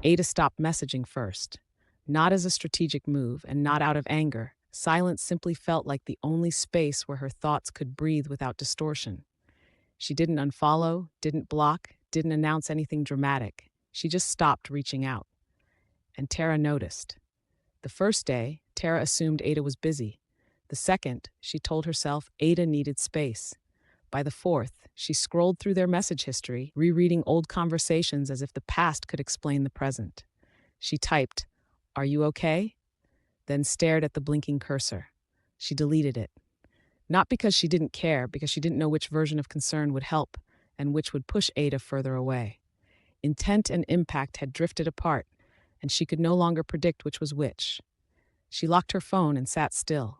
Ada stopped messaging first. Not as a strategic move and not out of anger. Silence simply felt like the only space where her thoughts could breathe without distortion. She didn't unfollow, didn't block, didn't announce anything dramatic. She just stopped reaching out. And Tara noticed. The first day, Tara assumed Ada was busy. The second, she told herself Ada needed space. By the fourth, she scrolled through their message history, rereading old conversations as if the past could explain the present. She typed, "Are you okay?" Then stared at the blinking cursor. She deleted it. Not because she didn't care, because she didn't know which version of concern would help and which would push Ada further away. Intent and impact had drifted apart, and she could no longer predict which was which. She locked her phone and sat still.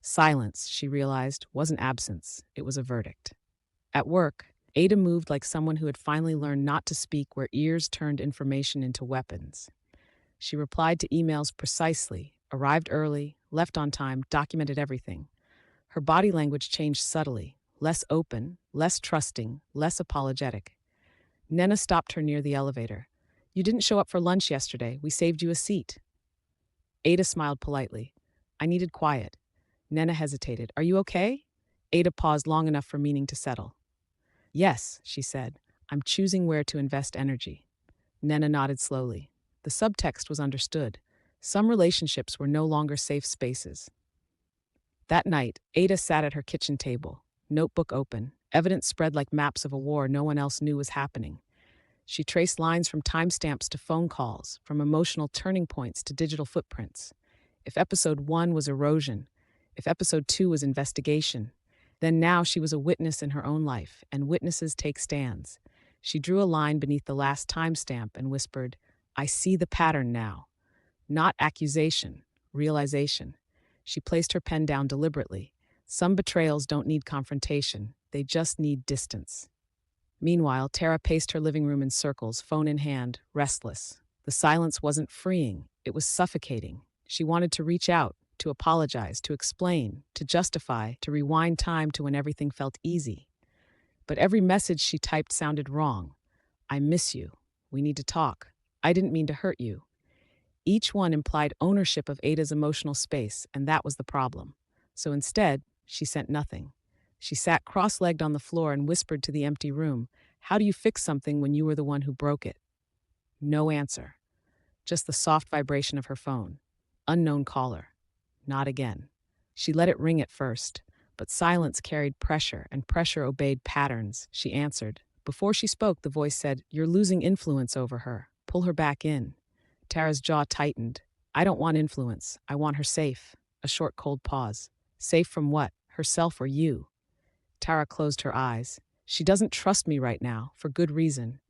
Silence, she realized, wasn't absence, it was a verdict. At work, Ada moved like someone who had finally learned not to speak where ears turned information into weapons. She replied to emails precisely, arrived early, left on time, documented everything. Her body language changed subtly, less open, less trusting, less apologetic. Nena stopped her near the elevator. "You didn't show up for lunch yesterday. We saved you a seat." Ada smiled politely. "I needed quiet." Nena hesitated. "Are you okay?" Ada paused long enough for meaning to settle. "Yes," she said. "I'm choosing where to invest energy." Nena nodded slowly. The subtext was understood. Some relationships were no longer safe spaces. That night, Ada sat at her kitchen table, notebook open, evidence spread like maps of a war no one else knew was happening. She traced lines from timestamps to phone calls, from emotional turning points to digital footprints. If episode 1 was erosion, if episode 2 was investigation, then now she was a witness in her own life, and witnesses take stands. She drew a line beneath the last timestamp and whispered, "I see the pattern now." Not accusation, realization. She placed her pen down deliberately. Some betrayals don't need confrontation, they just need distance. Meanwhile, Tara paced her living room in circles, phone in hand, restless. The silence wasn't freeing, it was suffocating. She wanted to reach out, to apologize, to explain, to justify, to rewind time to when everything felt easy. But every message she typed sounded wrong. "I miss you. We need to talk. I didn't mean to hurt you." Each one implied ownership of Ada's emotional space, and that was the problem. So instead, she sent nothing. She sat cross-legged on the floor and whispered to the empty room, "How do you fix something when you were the one who broke it?" No answer. Just the soft vibration of her phone. Unknown caller. Not again. She let it ring at first, but silence carried pressure, and pressure obeyed patterns. She answered. Before she spoke, the voice said, "You're losing influence over her. Pull her back in." Tara's jaw tightened. "I don't want influence. I want her safe." A short, cold pause. Safe from what? Herself or you? Tara closed her eyes. "She doesn't trust me right now, for good reason."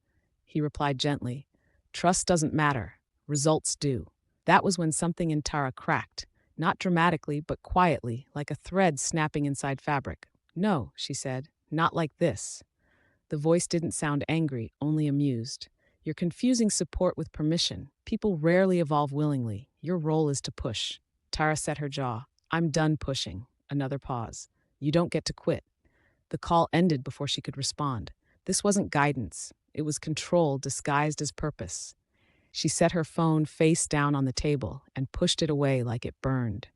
He replied gently, "Trust doesn't matter. Results do." That was when something in Tara cracked. Not dramatically, but quietly, like a thread snapping inside fabric. "No," she said, "not like this." The voice didn't sound angry, only amused. "You're confusing support with permission. People rarely evolve willingly. Your role is to push." Tara set her jaw. "I'm done pushing." Another pause. "You don't get to quit." The call ended before she could respond. This wasn't guidance. It was control disguised as purpose. She set her phone face down on the table and pushed it away like it burned.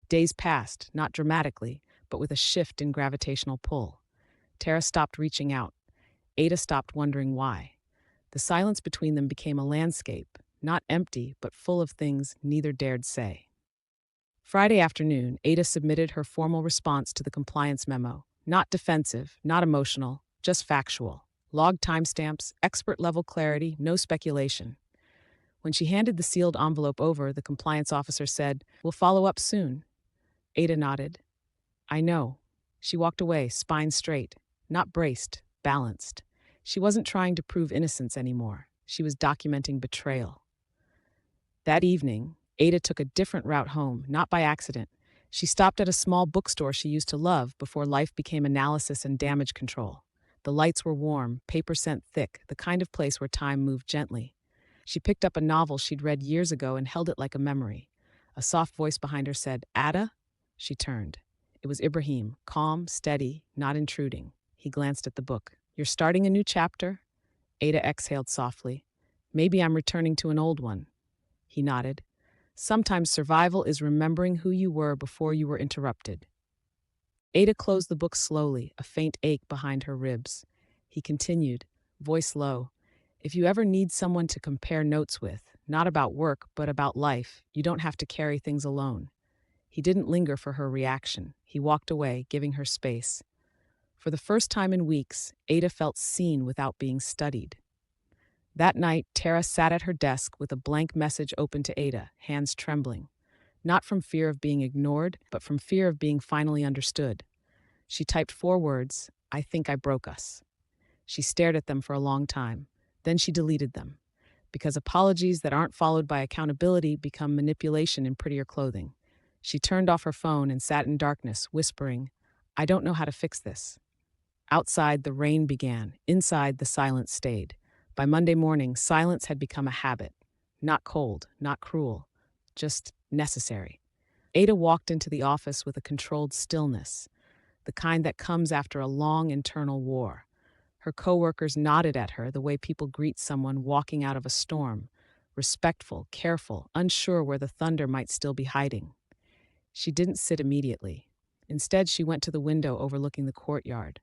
Days passed, not dramatically, but with a shift in gravitational pull. Tara stopped reaching out. Ada stopped wondering why. The silence between them became a landscape, not empty, but full of things neither dared say. Friday afternoon, Ada submitted her formal response to the compliance memo. Not defensive, not emotional, just factual. Logged timestamps, expert-level clarity, no speculation. When she handed the sealed envelope over, the compliance officer said, "We'll follow up soon." Ada nodded. "I know." She walked away, spine straight, not braced, balanced. She wasn't trying to prove innocence anymore. She was documenting betrayal. That evening, Ada took a different route home, not by accident. She stopped at a small bookstore she used to love before life became analysis and damage control. The lights were warm, paper scent thick, the kind of place where time moved gently. She picked up a novel she'd read years ago and held it like a memory. A soft voice behind her said, "Ada?" She turned. It was Ibrahim, calm, steady, not intruding. He glanced at the book. "You're starting a new chapter?" Ada exhaled softly. Maybe I'm returning to an old one. He nodded. Sometimes survival is remembering who you were before you were interrupted. Ada closed the book slowly, a faint ache behind her ribs. He continued, voice low. If you ever need someone to compare notes with, not about work, but about life, you don't have to carry things alone. He didn't linger for her reaction. He walked away, giving her space. For the first time in weeks, Ada felt seen without being studied. That night, Tara sat at her desk with a blank message open to Ada, hands trembling. Not from fear of being ignored, but from fear of being finally understood. She typed 4 words, I think I broke us. She stared at them for a long time. Then she deleted them. Because apologies that aren't followed by accountability become manipulation in prettier clothing. She turned off her phone and sat in darkness, whispering, I don't know how to fix this. Outside, the rain began. Inside, the silence stayed. By Monday morning, silence had become a habit. Not cold, not cruel, just necessary. Ada walked into the office with a controlled stillness, the kind that comes after a long internal war. Her coworkers nodded at her the way people greet someone walking out of a storm, respectful, careful, unsure where the thunder might still be hiding. She didn't sit immediately. Instead, she went to the window overlooking the courtyard.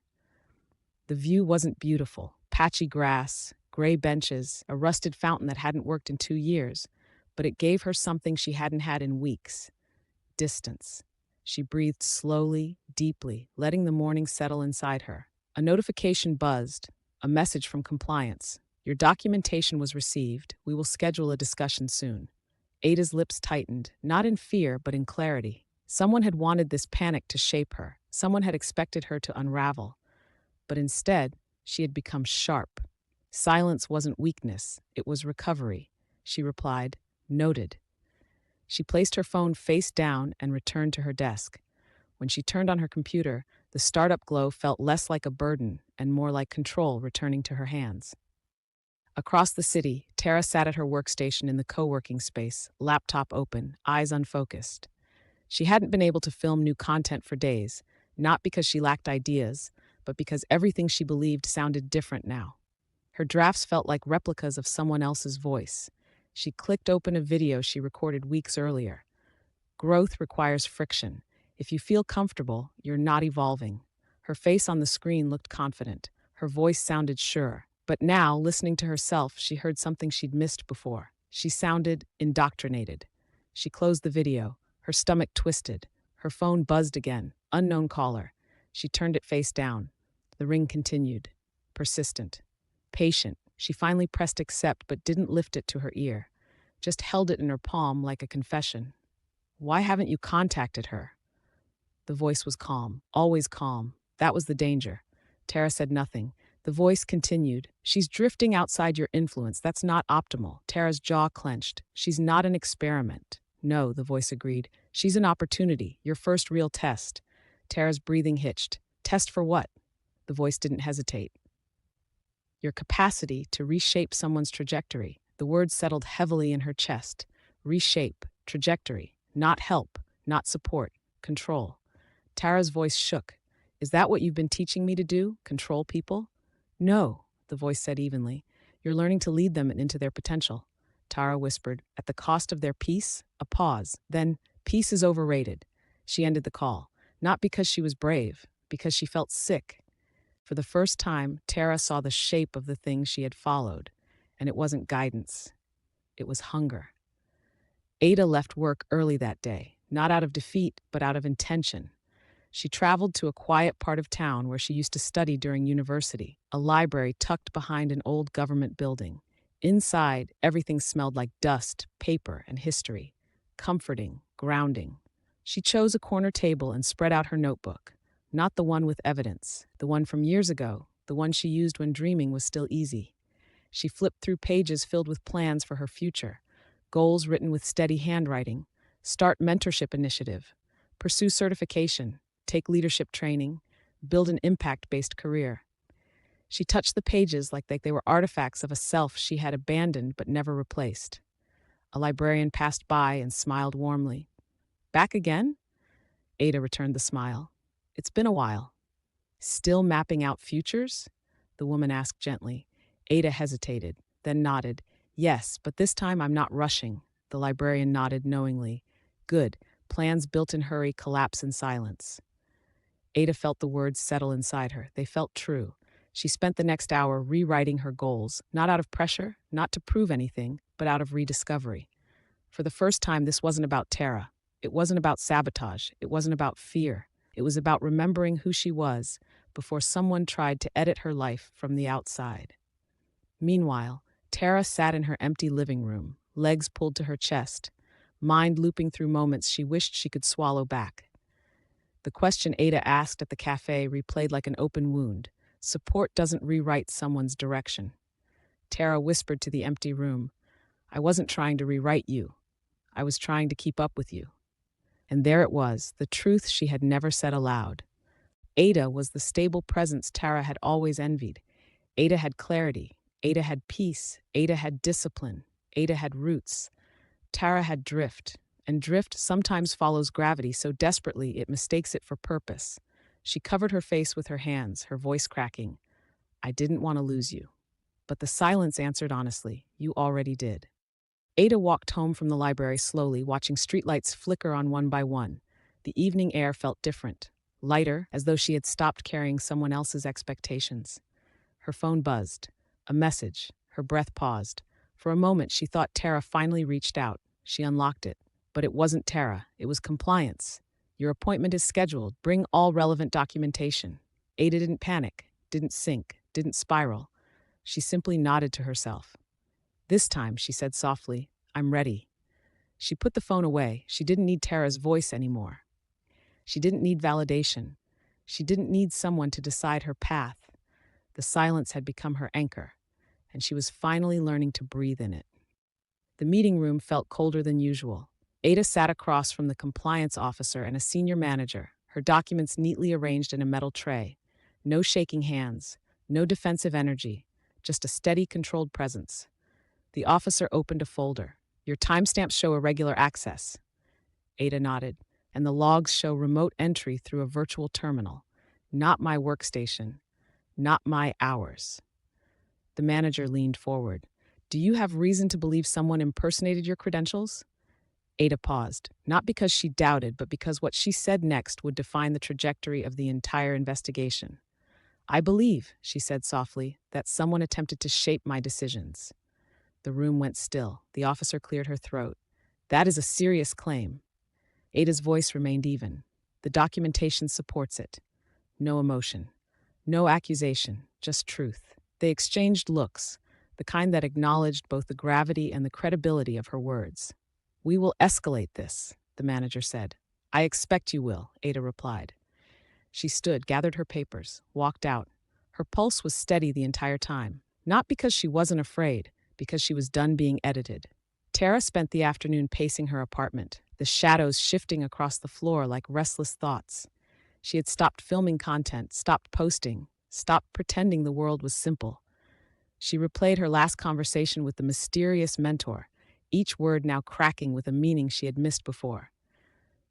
The view wasn't beautiful. Patchy grass, gray benches, a rusted fountain that hadn't worked in 2 years, but it gave her something she hadn't had in weeks. Distance. She breathed slowly, deeply, letting the morning settle inside her. A notification buzzed, a message from compliance. Your documentation was received. We will schedule a discussion soon. Ada's lips tightened, not in fear, but in clarity. Someone had wanted this panic to shape her. Someone had expected her to unravel. But instead, she had become sharp. Silence wasn't weakness, it was recovery. She replied, noted. She placed her phone face down and returned to her desk. When she turned on her computer, the startup glow felt less like a burden and more like control returning to her hands. Across the city, Tara sat at her workstation in the co-working space, laptop open, eyes unfocused. She hadn't been able to film new content for days, not because she lacked ideas, but because everything she believed sounded different now. Her drafts felt like replicas of someone else's voice. She clicked open a video she recorded weeks earlier. Growth requires friction. If you feel comfortable, you're not evolving. Her face on the screen looked confident. Her voice sounded sure. But now, listening to herself, she heard something she'd missed before. She sounded indoctrinated. She closed the video. Her stomach twisted. Her phone buzzed again. Unknown caller. She turned it face down. The ring continued. Persistent. Patient. She finally pressed accept but didn't lift it to her ear. Just held it in her palm like a confession. Why haven't you contacted her? The voice was calm. Always calm. That was the danger. Tara said nothing. The voice continued. She's drifting outside your influence. That's not optimal. Tara's jaw clenched. She's not an experiment. No, the voice agreed. She's an opportunity. Your first real test. Tara's breathing hitched. Test for what? The voice didn't hesitate. Your capacity to reshape someone's trajectory. The words settled heavily in her chest. Reshape. Trajectory. Not help. Not support. Control. Tara's voice shook. Is that what you've been teaching me to do? Control people? No, the voice said evenly. You're learning to lead them into their potential. Tara whispered, at the cost of their peace. A pause. Then, peace is overrated. She ended the call. Not because she was brave, because she felt sick. For the first time, Tara saw the shape of the thing she had followed, and it wasn't guidance. It was hunger. Ada left work early that day, not out of defeat, but out of intention. She traveled to a quiet part of town where she used to study during university, a library tucked behind an old government building. Inside, everything smelled like dust, paper, and history. Comforting, grounding. She chose a corner table and spread out her notebook. Not the one with evidence, the one from years ago, the one she used when dreaming was still easy. She flipped through pages filled with plans for her future, goals written with steady handwriting, start mentorship initiative, pursue certification, take leadership training, build an impact-based career. She touched the pages like they were artifacts of a self she had abandoned but never replaced. A librarian passed by and smiled warmly. Back again? Ada returned the smile. It's been a while. Still mapping out futures? The woman asked gently. Ada hesitated, then nodded. Yes, but this time I'm not rushing. The librarian nodded knowingly. Good. Plans built in hurry collapse in silence. Ada felt the words settle inside her. They felt true. She spent the next hour rewriting her goals, not out of pressure, not to prove anything, but out of rediscovery. For the first time, this wasn't about Tara. It wasn't about sabotage. It wasn't about fear. It was about remembering who she was before someone tried to edit her life from the outside. Meanwhile, Tara sat in her empty living room, legs pulled to her chest, mind looping through moments she wished she could swallow back. The question Ada asked at the cafe replayed like an open wound. Support doesn't rewrite someone's direction. Tara whispered to the empty room, I wasn't trying to rewrite you. I was trying to keep up with you. And there it was, the truth she had never said aloud. Ada was the stable presence Tara had always envied. Ada had clarity. Ada had peace. Ada had discipline. Ada had roots. Tara had drift, and drift sometimes follows gravity so desperately it mistakes it for purpose. She covered her face with her hands, her voice cracking. I didn't want to lose you. But the silence answered honestly, you already did. Ada walked home from the library slowly, watching streetlights flicker on one by one. The evening air felt different, lighter, as though she had stopped carrying someone else's expectations. Her phone buzzed. A message. Her breath paused. For a moment, she thought Tara finally reached out. She unlocked it. But it wasn't Tara. It was compliance. Your appointment is scheduled. Bring all relevant documentation. Ada didn't panic, didn't sink, didn't spiral. She simply nodded to herself. This time, she said softly, I'm ready. She put the phone away. She didn't need Tara's voice anymore. She didn't need validation. She didn't need someone to decide her path. The silence had become her anchor, and she was finally learning to breathe in it. The meeting room felt colder than usual. Ada sat across from the compliance officer and a senior manager, her documents neatly arranged in a metal tray. No shaking hands, no defensive energy, just a steady, controlled presence. The officer opened a folder. Your timestamps show irregular access. Ada nodded, and the logs show remote entry through a virtual terminal. Not my workstation. Not my hours. The manager leaned forward. Do you have reason to believe someone impersonated your credentials? Ada paused, not because she doubted, but because what she said next would define the trajectory of the entire investigation. I believe, she said softly, that someone attempted to shape my decisions. The room went still. The officer cleared her throat. That is a serious claim. Ada's voice remained even. The documentation supports it. No emotion. No accusation, just truth. They exchanged looks, the kind that acknowledged both the gravity and the credibility of her words. We will escalate this, the manager said. I expect you will, Ada replied. She stood, gathered her papers, walked out. Her pulse was steady the entire time, not because she wasn't afraid, because she was done being edited. Tara spent the afternoon pacing her apartment, the shadows shifting across the floor like restless thoughts. She had stopped filming content, stopped posting, stopped pretending the world was simple. She replayed her last conversation with the mysterious mentor, each word now cracking with a meaning she had missed before.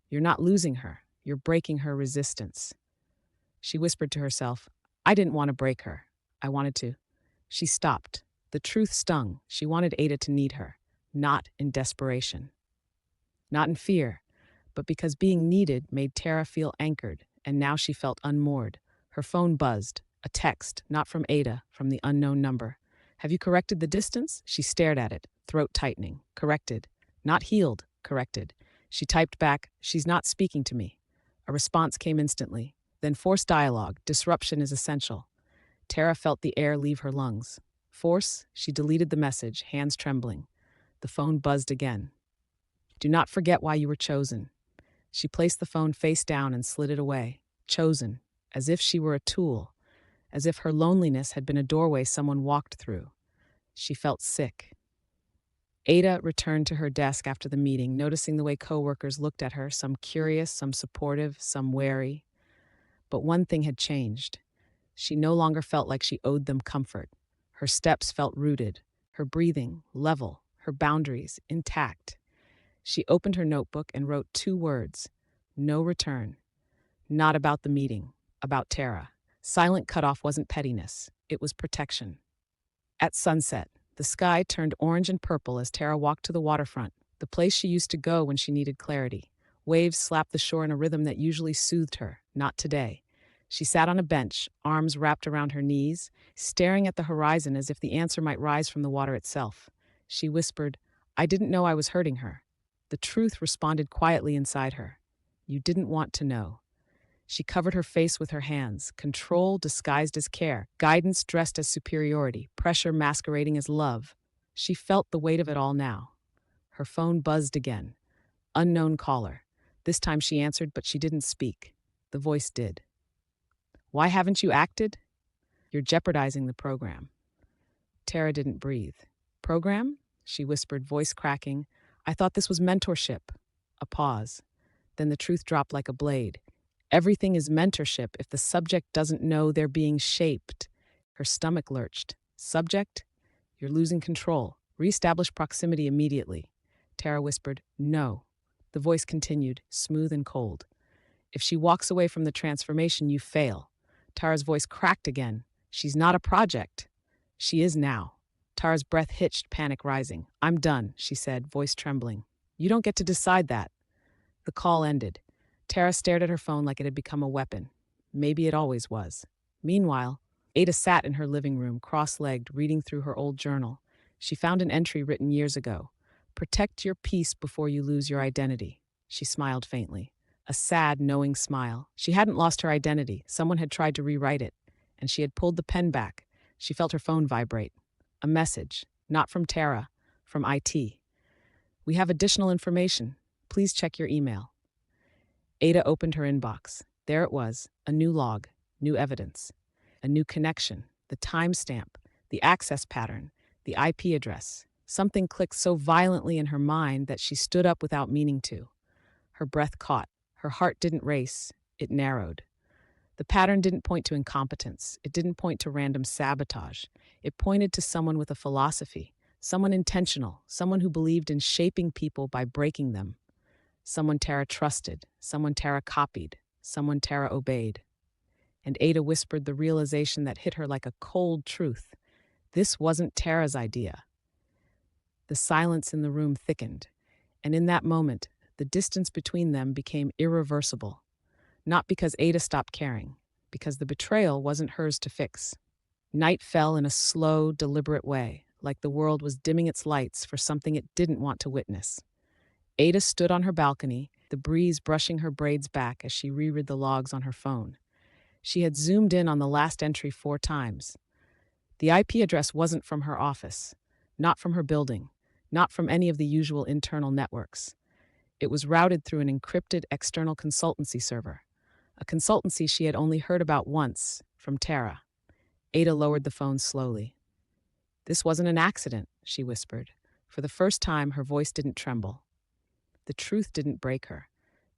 You're not losing her, you're breaking her resistance. She whispered to herself, I didn't want to break her. I wanted to. She stopped. The truth stung. She wanted Ada to need her, not in desperation. Not in fear, but because being needed made Tara feel anchored, and now she felt unmoored. Her phone buzzed. A text, not from Ada, from the unknown number. Have you corrected the distance? She stared at it, throat tightening. Corrected. Not healed. Corrected. She typed back, she's not speaking to me. A response came instantly. Then forced dialogue. Disruption is essential. Tara felt the air leave her lungs. Force? She deleted the message, hands trembling. The phone buzzed again. Do not forget why you were chosen. She placed the phone face down and slid it away. Chosen, as if she were a tool, as if her loneliness had been a doorway someone walked through. She felt sick. Ada returned to her desk after the meeting, noticing the way coworkers looked at her, some curious, some supportive, some wary. But one thing had changed. She no longer felt like she owed them comfort. Her steps felt rooted, her breathing level, her boundaries intact. She opened her notebook and wrote 2 words. No return. Not about the meeting, about Tara. Silent cutoff wasn't pettiness. It was protection. At sunset, The sky turned orange and purple as Tara walked to the waterfront, the place she used to go when she needed clarity. Waves slapped the shore in a rhythm that usually soothed her, not today. She sat on a bench, arms wrapped around her knees, staring at the horizon as if the answer might rise from the water itself. She whispered, "I didn't know I was hurting her." The truth responded quietly inside her. "You didn't want to know." She covered her face with her hands, control disguised as care, guidance dressed as superiority, pressure masquerading as love. She felt the weight of it all now. Her phone buzzed again. Unknown caller. This time she answered, but she didn't speak. The voice did. "Why haven't you acted?" "You're jeopardizing the program." Tara didn't breathe. "Program?" she whispered, voice cracking. "I thought this was mentorship." A pause. Then the truth dropped like a blade. "Everything is mentorship if the subject doesn't know they're being shaped." Her stomach lurched. "Subject? You're losing control. Reestablish proximity immediately." Tara whispered, "No." The voice continued, smooth and cold. "If she walks away from the transformation, you fail." Tara's voice cracked again. "She's not a project." "She is now." Tara's breath hitched, panic rising. "I'm done," she said, voice trembling. "You don't get to decide that." The call ended. Tara stared at her phone like it had become a weapon. Maybe it always was. Meanwhile, Ada sat in her living room, cross-legged, reading through her old journal. She found an entry written years ago. "Protect your peace before you lose your identity." She smiled faintly. A sad, knowing smile. She hadn't lost her identity. Someone had tried to rewrite it, and she had pulled the pen back. She felt her phone vibrate. A message, not from Tara, from IT. "We have additional information. Please check your email." Ada opened her inbox. There it was, a new log, new evidence, a new connection, the timestamp, the access pattern, the IP address. Something clicked so violently in her mind that she stood up without meaning to. Her breath caught. Her heart didn't race, it narrowed. The pattern didn't point to incompetence. It didn't point to random sabotage. It pointed to someone with a philosophy, someone intentional, someone who believed in shaping people by breaking them. Someone Tara trusted, someone Tara copied, someone Tara obeyed. And Ada whispered the realization that hit her like a cold truth. This wasn't Tara's idea. The silence in the room thickened, and in that moment, the distance between them became irreversible. Not because Ada stopped caring, because the betrayal wasn't hers to fix. Night fell in a slow, deliberate way, like the world was dimming its lights for something it didn't want to witness. Ada stood on her balcony, the breeze brushing her braids back as she reread the logs on her phone. She had zoomed in on the last entry 4 times. The IP address wasn't from her office, not from her building, not from any of the usual internal networks. It was routed through an encrypted external consultancy server, a consultancy she had only heard about once, from Tara. Ada lowered the phone slowly. "This wasn't an accident," she whispered. For the first time, her voice didn't tremble. The truth didn't break her.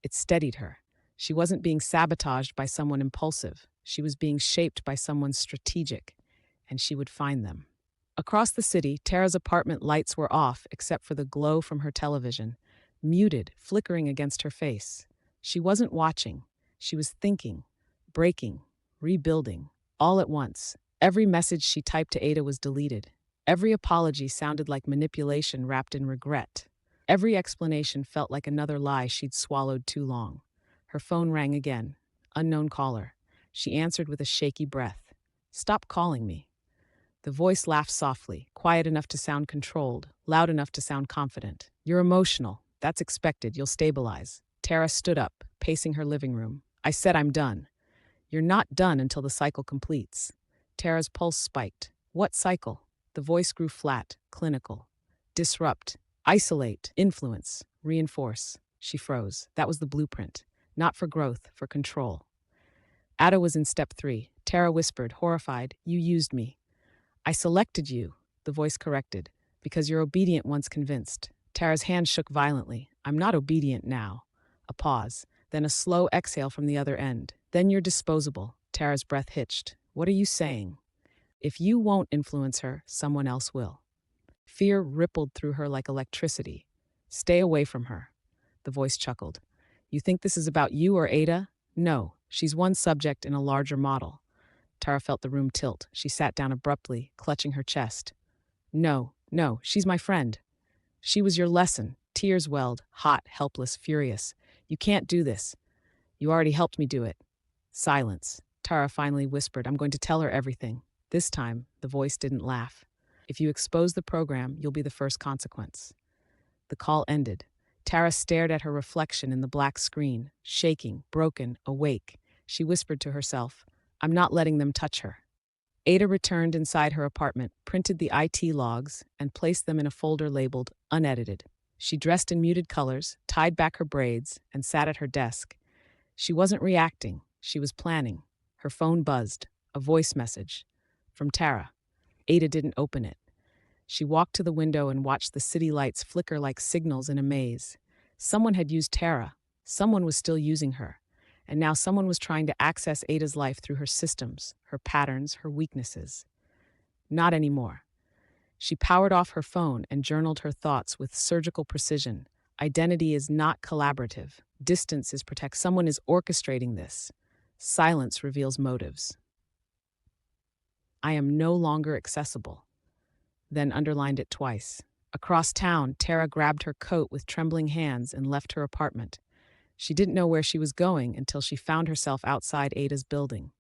It steadied her. She wasn't being sabotaged by someone impulsive. She was being shaped by someone strategic, and she would find them. Across the city, Tara's apartment lights were off except for the glow from her television, muted, flickering against her face. She wasn't watching. She was thinking, breaking, rebuilding, all at once. Every message she typed to Ada was deleted. Every apology sounded like manipulation wrapped in regret. Every explanation felt like another lie she'd swallowed too long. Her phone rang again. Unknown caller. She answered with a shaky breath. "Stop calling me." The voice laughed softly, quiet enough to sound controlled, loud enough to sound confident. "You're emotional. That's expected. You'll stabilize." Tara stood up, pacing her living room. "I said I'm done." "You're not done until the cycle completes." Tara's pulse spiked. "What cycle?" The voice grew flat, clinical. "Disrupt, isolate, influence, reinforce." She froze. That was the blueprint. Not for growth, for control. Ada was in step 3. Tara whispered, horrified, "You used me." "I selected you," the voice corrected, "because you're obedient once convinced." Tara's hand shook violently. "I'm not obedient now." A pause, then a slow exhale from the other end. "Then you're disposable." Tara's breath hitched. "What are you saying?" "If you won't influence her, someone else will." Fear rippled through her like electricity. "Stay away from her." The voice chuckled. "You think this is about you or Ada? No, she's one subject in a larger model." Tara felt the room tilt. She sat down abruptly, clutching her chest. "No, No, she's my friend. She was your lesson. Tears welled, hot, helpless, furious. You can't do this. You already helped me do it. Silence. Tara finally whispered, I'm going to tell her everything. This time, the voice didn't laugh. If you expose the program, you'll be the first consequence. The call ended. Tara stared at her reflection in the black screen, shaking, broken, awake. She whispered to herself, I'm not letting them touch her. Ada returned inside her apartment, printed the IT logs, and placed them in a folder labeled unedited. She dressed in muted colors, tied back her braids, and sat at her desk. She wasn't reacting, she was planning. Her phone buzzed, a voice message. From Tara. Ada didn't open it. She walked to the window and watched the city lights flicker like signals in a maze. Someone had used Tara. Someone was still using her. And now someone was trying to access Ada's life through her systems, her patterns, her weaknesses. Not anymore. She powered off her phone and journaled her thoughts with surgical precision. Identity is not collaborative. Distance is protect. Someone is orchestrating this. Silence reveals motives. I am no longer accessible. Then underlined it twice. Across town, Tara grabbed her coat with trembling hands and left her apartment. She didn't know where she was going until she found herself outside Ada's building.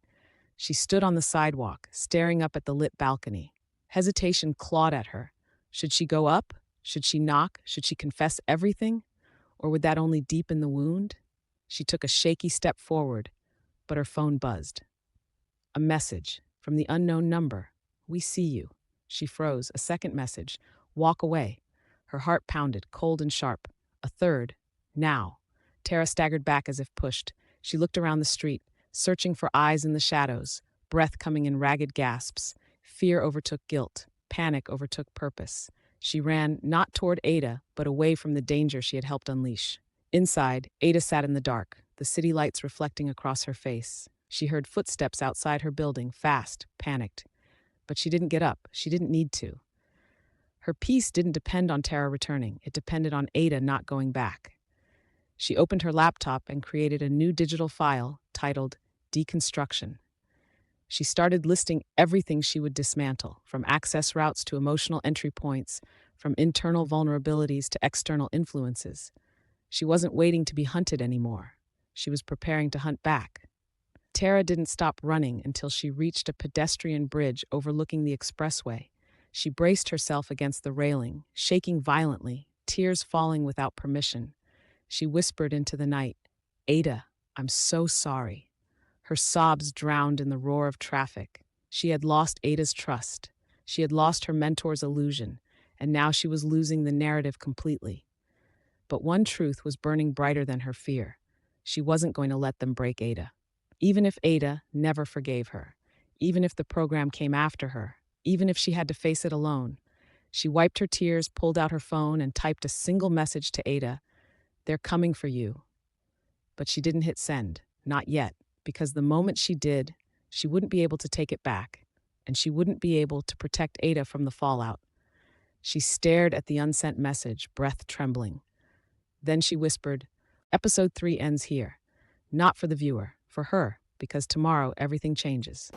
She stood on the sidewalk, staring up at the lit balcony. Hesitation clawed at her. Should she go up? Should she knock? Should she confess everything? Or would that only deepen the wound? She took a shaky step forward, but her phone buzzed. A message from the unknown number. We see you. She froze. A second message. Walk away. Her heart pounded, cold and sharp. A third. Now. Tara staggered back as if pushed. She looked around the street, searching for eyes in the shadows, breath coming in ragged gasps. Fear overtook guilt. Panic overtook purpose. She ran not toward Ada, but away from the danger she had helped unleash. Inside, Ada sat in the dark, the city lights reflecting across her face. She heard footsteps outside her building, fast, panicked. But she didn't get up. She didn't need to. Her peace didn't depend on Tara returning. It depended on Ada not going back. She opened her laptop and created a new digital file titled Deconstruction. She started listing everything she would dismantle, from access routes to emotional entry points, from internal vulnerabilities to external influences. She wasn't waiting to be hunted anymore. She was preparing to hunt back. Tara didn't stop running until she reached a pedestrian bridge overlooking the expressway. She braced herself against the railing, shaking violently, tears falling without permission. She whispered into the night, Ada, I'm so sorry. Her sobs drowned in the roar of traffic. She had lost Ada's trust. She had lost her mentor's illusion, and now she was losing the narrative completely. But one truth was burning brighter than her fear. She wasn't going to let them break Ada. Even if Ada never forgave her, even if the program came after her, even if she had to face it alone, she wiped her tears, pulled out her phone, and typed a single message to Ada. They're coming for you. But she didn't hit send, not yet, because the moment she did, she wouldn't be able to take it back, and she wouldn't be able to protect Ada from the fallout. She stared at the unsent message, breath trembling. Then she whispered, Episode 3 ends here. Not for the viewer, for her, because tomorrow everything changes.